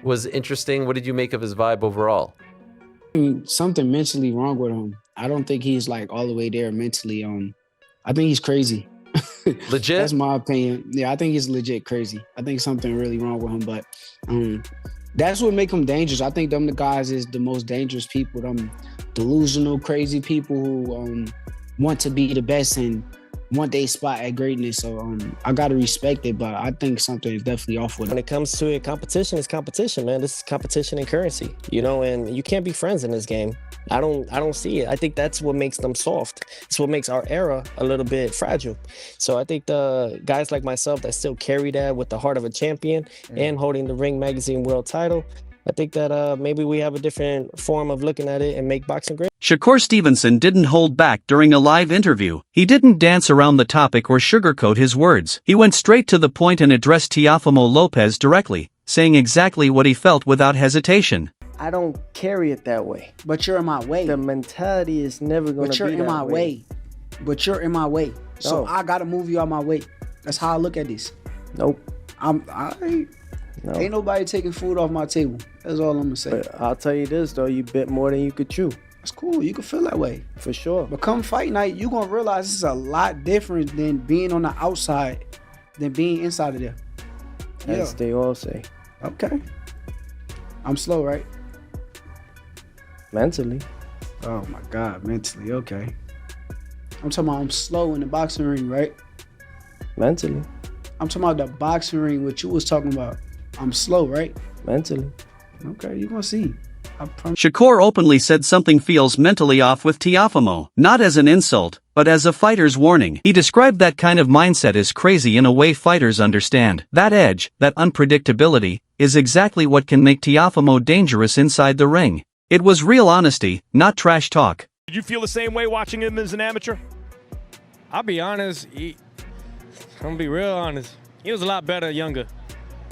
was interesting. What did you make of his vibe overall? Something mentally wrong with him. I don't think he's like all the way there mentally. I think he's crazy. Legit? That's my opinion. Yeah, I think he's legit crazy. I think something really wrong with him, but that's what make him dangerous. I think them the guys is the most dangerous people, them delusional, crazy people who want to be the best and want their spot at greatness. So I gotta respect it, but I think something is definitely off with it. When it comes to it, competition is competition, man. This is competition and currency, you know, and you can't be friends in this game. I don't see it. I think that's what makes them soft. It's what makes our era a little bit fragile. So I think the guys like myself that still carry that with the heart of a champion and holding the Ring Magazine world title, I think that maybe we have a different form of looking at it and make boxing great. Shakur Stevenson didn't hold back during a live interview. He didn't dance around the topic or sugarcoat his words. He went straight to the point and addressed Teofimo Lopez directly, saying exactly what he felt without hesitation. I don't carry it that way. But you're in my way. The mentality is never going to be that way. But you're in my way. But you're in my way. So No. I got to move you out my way. That's how I look at this. Nope. No. Ain't nobody taking food off my table. That's all I'm going to say. But I'll tell you this, though. You bit more than you could chew. That's cool. You can feel that way. For sure. But come fight night, you're going to realize this is a lot different than being on the outside than being inside of there. As they all say. Okay. I'm slow, right? Mentally. Oh, my God. Mentally. Okay. I'm talking about I'm slow in the boxing ring, right? Mentally. I'm talking about the boxing ring, what you was talking about. I'm slow, right? Mentally. Okay, you're going to see. I promise. Shakur openly said something feels mentally off with Teofimo, not as an insult, but as a fighter's warning. He described that kind of mindset as crazy in a way fighters understand. That edge, that unpredictability, is exactly what can make Teofimo dangerous inside the ring. It was real honesty, not trash talk. Did you feel the same way watching him as an amateur? I'll be honest. I'm gonna be real honest. He was a lot better younger.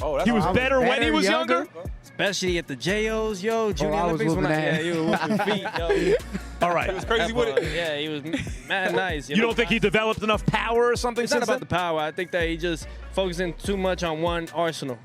Oh, he was better when he was younger? Especially at the JOs, yo, Junior I was Olympics. whooping ass. Yeah, you were whooping feet, yo. All right. He was crazy with it? Yeah, he was mad nice. You don't think he developed enough power or something It's not since about the then? power. I think that he just focusing too much on one arsenal.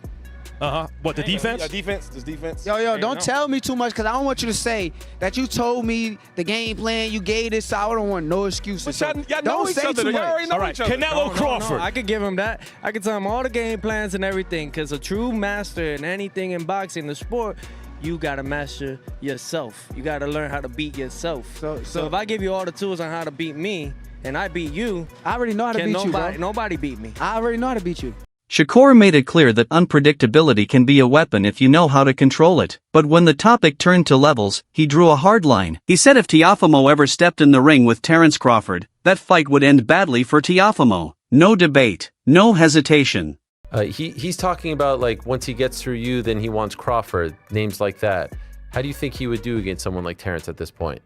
What, the defense? Just defense. Yo, Hey, don't no. tell me too much because I don't want you to say that you told me the game plan, you gave this, so I don't want no excuses. But So y'all know don't each say other. too Y'all already much. know All right, each other. Canelo Crawford. I could give him that. I could tell him all the game plans and everything because a true master in anything in boxing, the sport, you got to master yourself. You got to learn how to beat yourself. So if I give you all the tools on how to beat me and I beat you, I already know how to can beat you, bro. nobody beat me. I already know how to beat you. Shakur made it clear that unpredictability can be a weapon if you know how to control it. But when the topic turned to levels, he drew a hard line. He said if Teofimo ever stepped in the ring with Terence Crawford, that fight would end badly for Teofimo. No debate, no hesitation. He's talking about, like, once he gets through you, then he wants Crawford, names like that. How do you think he would do against someone like Terence at this point?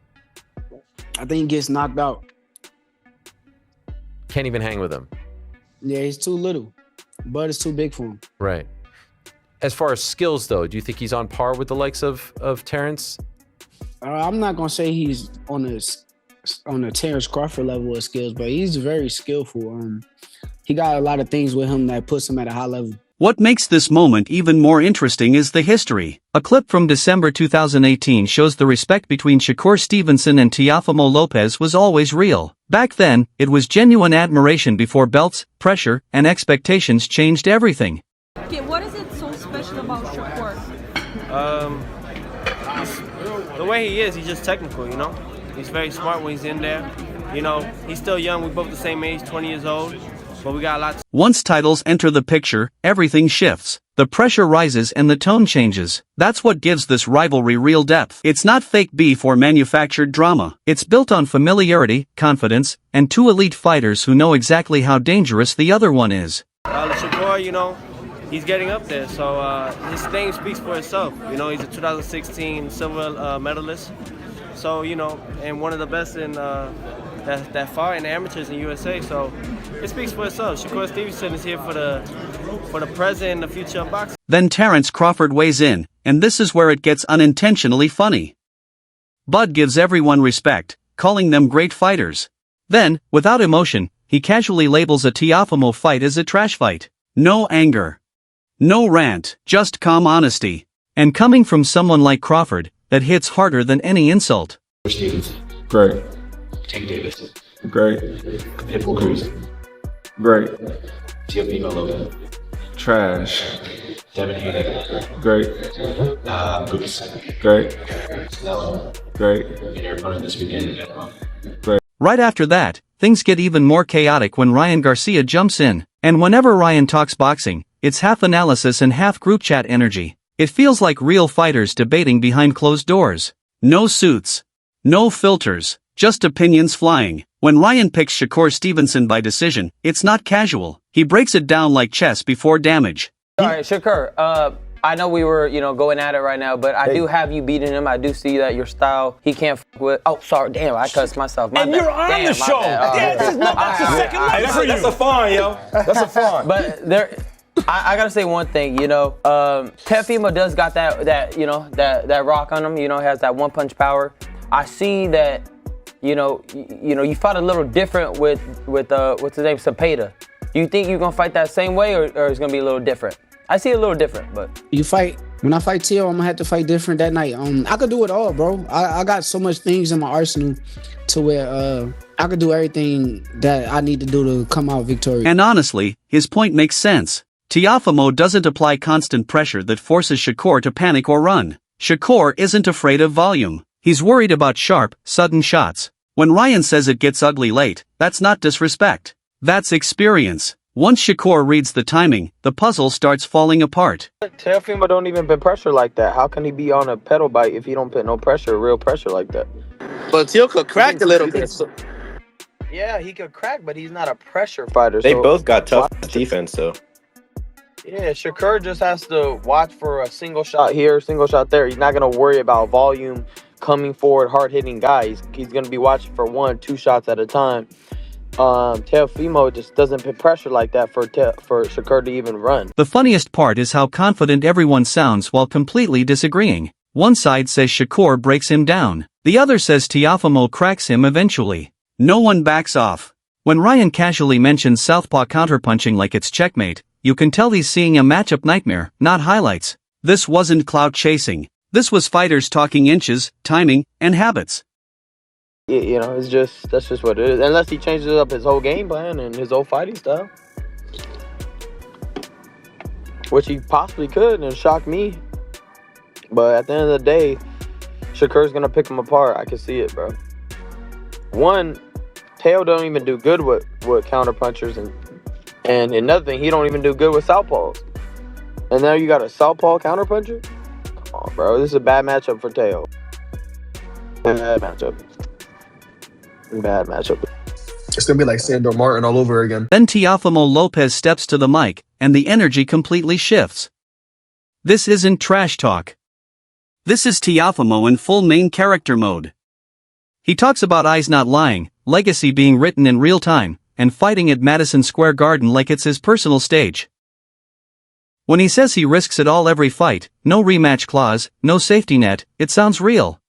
I think he gets knocked out. Can't even hang with him. Yeah, he's too little. But it's too big for him. Right. As far as skills, though, do you think he's on par with the likes of Terence? I'm not gonna say he's on a Terence Crawford level of skills, but he's very skillful. He got a lot of things with him that puts him at a high level. What makes this moment even more interesting is the history. A clip from December 2018 shows the respect between Shakur Stevenson and Teofimo Lopez was always real. Back then, it was genuine admiration before belts, pressure, and expectations changed everything. Okay, what is it so special about Shakur? The way he is, he's just technical, you know? He's very smart when he's in there. You know, he's still young. We're both the same age, 20 years old. But we got a lot to... Once titles enter the picture, everything shifts. The pressure rises and the tone changes. That's what gives this rivalry real depth. It's not fake beef or manufactured drama. It's built on familiarity, confidence, and two elite fighters who know exactly how dangerous the other one is. Shakur, you know, he's getting up there. So his name speaks for itself. You know, he's a 2016 silver medalist. So, you know, and one of the best in that far in the amateurs in USA. So it speaks for itself. Shakur Stevenson is here for the present and the future of boxing. Then Terence Crawford weighs in, and this is where it gets unintentionally funny. Bud gives everyone respect, calling them great fighters. Then, without emotion, he casually labels a Teofimo fight as a trash fight. No anger. No rant, just calm honesty. And coming from someone like Crawford, that hits harder than any insult. Stevens. Great. Tank Davis. Great. Pitbull Cruz. Great. Teofimo Lopez. Trash. Devin Haney. Great. Goose. Great. Snell. Great. And your opponent this weekend. Right after that, things get even more chaotic when Ryan Garcia jumps in. And whenever Ryan talks boxing, it's half analysis and half group chat energy. It feels like real fighters debating behind closed doors. No suits. No filters. Just opinions flying. When Ryan picks Shakur Stevenson by decision, it's not casual. He breaks it down like chess before damage. All right, Shakur, I know we were, going at it right now, but I do have you beating him. I do see that your style, he can't f with. Oh, sorry, damn, I cussed myself. My bad. You're on the show. That's a second level. That's a fawn, yo. That's a fawn. But I gotta say one thing, Teofimo does got that rock on him, has that one punch power. I see that, you fought a little different with what's his name, Cepeda. Do you think you're gonna fight that same way, or it's gonna be a little different? I see it a little different, but when I fight Teo, I'm gonna have to fight different that night. I could do it all, bro. I got so much things in my arsenal to where I could do everything that I need to do to come out victorious. And honestly, his point makes sense. Teofimo doesn't apply constant pressure that forces Shakur to panic or run. Shakur isn't afraid of volume. He's worried about sharp, sudden shots. When Ryan says it gets ugly late, that's not disrespect. That's experience. Once Shakur reads the timing, the puzzle starts falling apart. Teofimo don't even put pressure like that. How can he be on a pedal bite if he don't put no pressure, real pressure like that? But Teo could crack a little bit. Yeah, he could crack, but he's not a pressure fighter. They both got tough defense, though. Yeah, Shakur just has to watch for a single shot here, single shot there. He's not going to worry about volume, coming forward, hard-hitting guys. He's going to be watching for 1-2 shots at a time. Teofimo just doesn't put pressure like that for Shakur to even run. The funniest part is how confident everyone sounds while completely disagreeing. One side says Shakur breaks him down. The other says Teofimo cracks him eventually. No one backs off. When Ryan casually mentions southpaw counterpunching like it's checkmate, you can tell he's seeing a matchup nightmare, not highlights. This wasn't clout chasing. This was fighters talking inches, timing, and habits. That's just what it is. Unless he changes up his whole game plan and his whole fighting style. Which he possibly could and shock me. But at the end of the day, Shakur's going to pick him apart. I can see it, bro. One, Teo don't even do good with counterpunchers. And another thing, he don't even do good with southpaws. And now you got a southpaw counterpuncher? Come on, bro. This is a bad matchup for Teo. Bad matchup. It's gonna be like Sandor Martin all over again. Then Teofimo Lopez steps to the mic, and the energy completely shifts. This isn't trash talk. This is Teofimo in full main character mode. He talks about eyes not lying, legacy being written in real time, and fighting at Madison Square Garden like it's his personal stage. When he says he risks it all every fight, no rematch clause, no safety net, it sounds real.